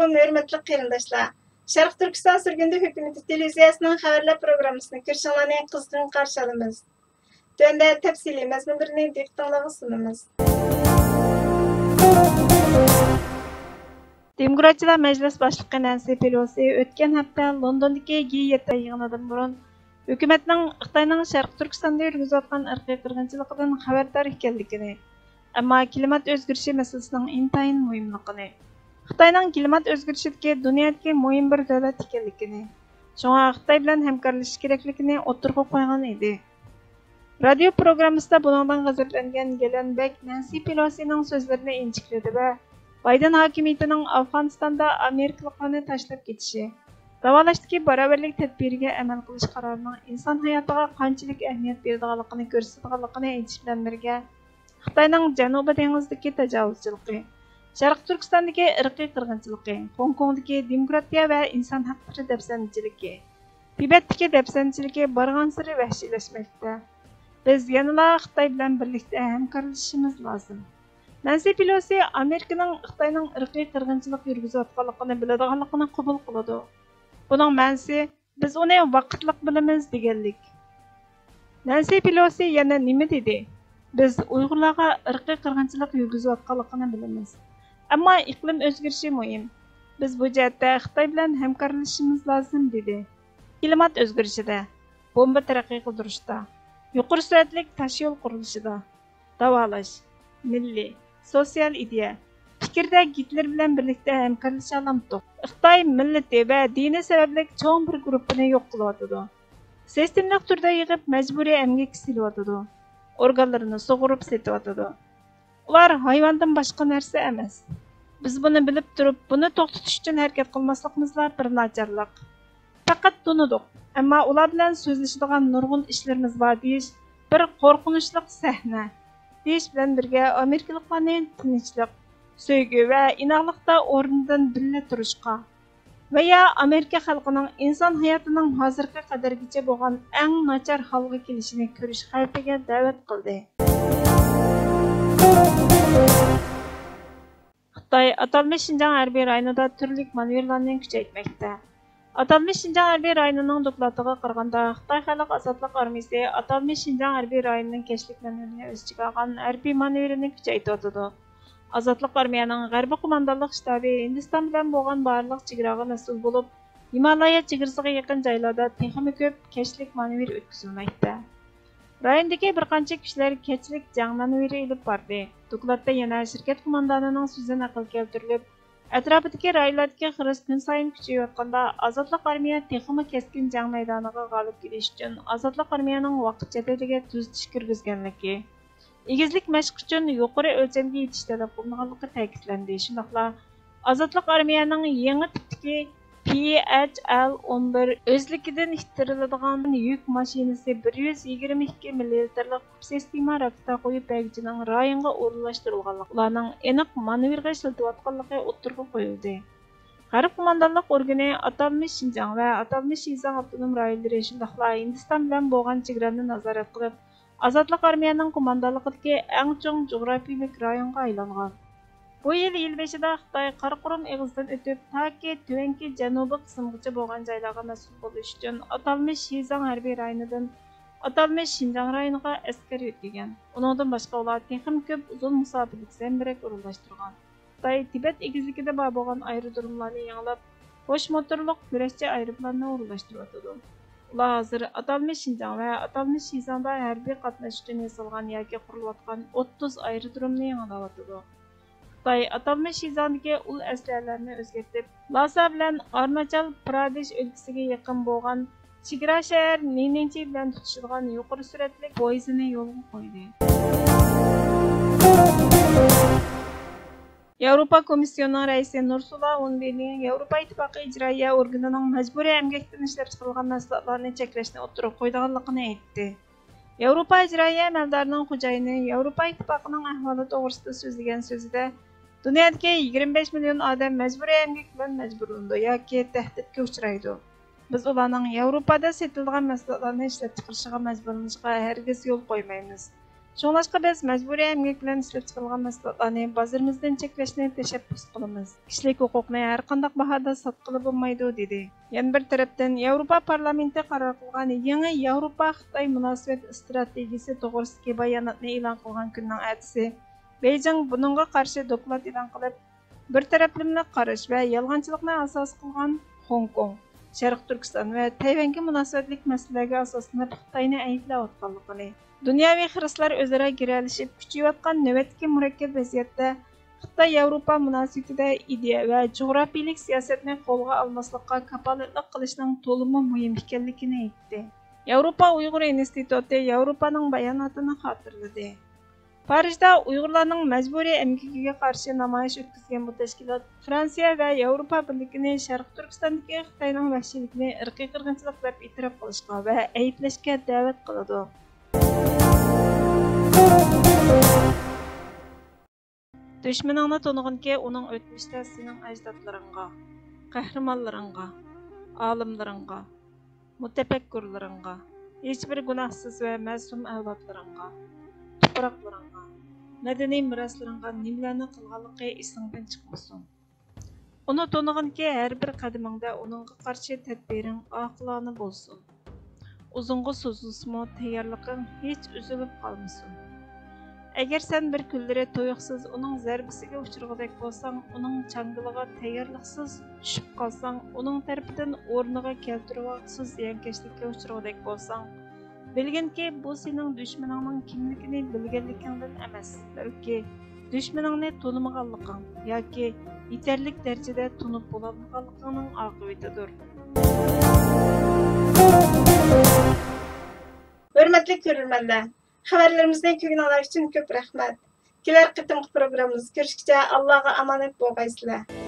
Assalamualaikum hörmətli qərindaşlar. Şərq Türkistan sürgündü hökuməti televiziyasının xəbərlər proqramısını görüşənlərni qızğın qarşı alırıq. Tövəndə təfsili məzmunlarını diqqətinizə sunumuz. Demokratlar Məclis başlığı Nancy Pelosi ötən həftə Londondakı G7 yığınından burun hökumətinin Xitayning Şərq Türkistanda yürgüzüb atqan irqiy qırğınçılıqdan xəbərdar ekanligini, amma klimat o'zgarishi masalasining intayin muhimligini, Xitayning klimat o'zgarishidagi dunyodagi muhim bir davlat ekanligini, shunga Xitoy bilan hamkorlashish kerakligini o'tirg'a qo'ygan edi. Radio programmasida bundan g'azablangan Gelenbek Nancy Pelosining so'zlarini injikladi va Bayden hokimiyatining Afg'onistonda Amerikaliklarni tashlab ketishi, davolashdagi barobarlik tadbiriga amal qilish qarorining inson hayotiga qanchalik ahamiyat beradiganligini ko'rsatganligini aytish bilan birga, Xitoyning Janubiy dengizdagi tajovuzchiligi, Şərq Türkistandakı irqiy qırğınçılığı, Hong Kongdakı demokratiya və insan haqqları dəbsəndiciligi, Tibetdəki dəbsəndiciligi barğansırı vəhşiləşməkdə. Biz yanıla Xitoy bilan birlikdə həmkarlaşışımız lazım. Nancy Pelosi Amerikanın Xitoyning irqiy qırğınçılıq yürgüzüb atqanligini biladiganligini qabul qiladi. Buning ma'nosi biz uni vaqtliq bilamiz deganlik. Nancy Pelosi yana nima dedi? Biz Uyg'urlarga irqiy qirg'inchilik yurgizib atqanligini bilamiz. Ammo iqlim o'zgarishi muhim. Biz bu jihatda Xitoy bilan hamkorlashishimiz lozim dedi. Klimat o'zgarishida, bomba taraqqiy qildirishda, yuqori sur'atli tashyo'l qurilishida, davolash, milliy, sotsial ideya, fikrda Gitler bilan birlikda hamkorlasha olamiz. Xitoy millati va dini sababli cho'ng bir guruhini yo'q qilyotdi. Sistemlik turda yig'ib majburiy emgak silyotdi. Organlarini sug'urib setyotdi. Ular hayvondan boshqa narsa emas. Biz buni bilib turib, buni to'xtatish uchun harakat qilmasligimiz bir nacharlik. Faqat tunudiq, ammo ular bilan so'zlashadigan nurg'un ishlarimiz bor deyish bir qo'rqinchli sahna. Deyish bilan birga Amerikaliklarning tinchlik, sevgi va inoqlikda o'rnidan birga turishga va ya Amerika xalqining inson hayotining hozirgi qadargacha bo'lgan eng nachar holga kelishini ko'rish xavfiga da'vat qildi. Xitoy atalmış Şinjan harbiy rayonida turli manevrlarni kuchaytmoqda. Atalmış Şinjan harbiy rayonining doklatiga qaraganda, Xitoy Xalq Ozodlik armiyasi atalmış Şinjan harbiy rayonining keşlik manevrini o'z ichiga olgan harbiy manevrini kuchaytirdi. Ozodlik armiyaning G'arbiy qo'mondonlik shtabi Hindiston bilan bo'lgan barliq chegaraga mas'ul bo'lib, Himalaya chegarasiga yaqin joylarda texnik ko'p keşlik manevr o'tkazilmoqda. Rayondagi bir qancha kishilar kechilik jang manevri olib bordi. Dokladda yana shirkat qo'mondonining so'zi naql keltirilib, atrofidagi rayonlardagi xiris kun sayin kuchayayotganda Ozodlik armiya texnik keskin jang maydoniga g'olib kelish uchun Ozodlik armiyaning vaqt jadvaliga tuzatish kirgizganligi, egizlik mashq uchun yuqori o'lchamga yetish talab qilinganligi ta'kidlandi. Shundaqla Ozodlik armiyaning yangi tipdagi PHL-11 o'zligidan ixtiriladigan yuk mashinasi 122 ml sistema raketa qo'yib bagjining rayonga o'rnashtirilganligi, ularning aniq manevrga ishlatayotganligi o'tirg'a qo'yildi. G'arb qo'mondonlik organi atalmış Şinjan va atalmış Xizang avtonom rayonlari shundaqla Hindiston bilan bo'lgan chegarani nazorat qilib, Ozodlik armiyaning qo'mondonligidagi eng chong jo'grafiyalik rayonga aylangan. Bu yil beshida Xitoy Qaraqurum eg'izidan o'tib, toki tuvanki janubiy qismgacha bo'lgan joylarga mas'ul bo'lish uchun atalmış Xizang harbiy rayonidan atalmış Şinjan rayoniga askar yo'tgan. Uningdan boshqa ular texnik ko'p uzun musofirlik zambirak o'rinlashtirgan. Xitoy Tibet egizligida bor bo'lgan aerodromlarni yangilab, qo'sh motorli kurashchi aeroplanni o'rinlashtiryapti. Ular hozir atalmış Şinjan va atalmış Xizangda harbiy qatnash uchun yasalgan yoki qurilayotgan 30 aerodromni yangilayapti. Xitoy atalmış Xizangdagi ul aslarlarni o'zgartib, Lhasa bilan Arunachal Pradesh o'lkasiga yaqin bo'lgan chegara shahar Niningchi bilan tutishadigan yuqori sur'atli poyezdni yo'lga qo'ydi. Yevropa Komissiyonining raisi Ursula von der Leyen Yevropa Ittifoqi ijroiya organining majburiy emgakdan ishlab chiqarilgan mahsulotlarni cheklashni o'tirib qo'yganligini aytdi. Yevropa ijroiya amaldorining xo'jayini Yevropa Ittifoqining ahvoli to'g'risida so'zlagan so'zida dunyodagi 25 million odam majburiy emgak bilan majburlandi yoki tahdidga uchraydi. Biz ularning Yevropada sotilgan mahsulotlarni ishlab chiqarishiga majburlanishiga hargiz yo'l qo'ymaymiz. Şoڭلاشقا biz мәҗбүри əmgək bilan ishlab chiqarilgan mahsulotlarni bozorimizdan cheklashni tashabbus qilamiz. Kishilik huquqni har qanday bahoda sotqili bo'lmaydi dedi. Yana bir tarafdan Yevropa parlamenti qaror qilgan yangi Yevropa Xitoy munosabat strategiyasi to'g'risidagi bayonotni e'lon qilgan kunning ertasi Beijing buningga qarshi doklad e'lon qilib, bir taraflama qarash va yolg'onchilikni asos qilgan Hong Kong, Sharq Turkiston va Tayvanga munosabatlik masalalarga asoslanib Xitoyni ayblayotganligini, dunyoviy xiristlar o'zaro giralishib kuchayotgan navbatdagi murakkab vaziyatda Xitoy Yevropa munosabatida ideya va jug'rofiylik siyosatni qo'lga olmaslikqa kafolatlik qilishning to'liq muhim ekanligini aytdi. Yevropa Uyg'ur instituti Yevropaning bayonotini xotirladi. Parijda Uyg'urlarning majburiy emgakiga qarshi namoyish o'tkazgan bu tashkilot Fransiya va Yevropa birligini Sharq Turkistondagi Xitoyning vahshiyligini irqiy qirg'inchilik deb e'tirof qilishga va ayblashga da'vat qiladi. Düşmaningni tanıg'inki, uning o'tmishda sening ajdodlaringga, qahramonlaringga, olimlaringga, mutafakkurlaringga, hech bir gunohsiz va ma'sum avlodlaringga, tuproqlaringga, madaniy meroslaringga nimalarni qilganligi esingdan chiqmasin. Uni tanıg'inki, har bir qadamingda uningga qarshi tadbiring oqilona bo'lsin. Uzunga so'zilsimi tayyorliging hech uzilib qolmasin. Agar sen bir kunlari to'yiqsiz uning zarbasiga uchrag'idek bo'lsang, uning changiliga tayyorliqsiz tushib qolsang, uning tarafidan o'rniga keltiruvsiz ziyonkashlikka uchrag'idek bo'lsang, bilginki bu sening dushmaningning kimligini bilganligingdan emas, balki dushmaningni tanımaganliging yoki yetarlik darajada tunib bo'lolmaganligingning oqibatidir. Hörmətli görürmənlər, xəbərlərimizni köynələr üçün köp rəhmət. Gələr qitimli proqramımız görüşkəcə Allah'a emanet bolğaysızlar.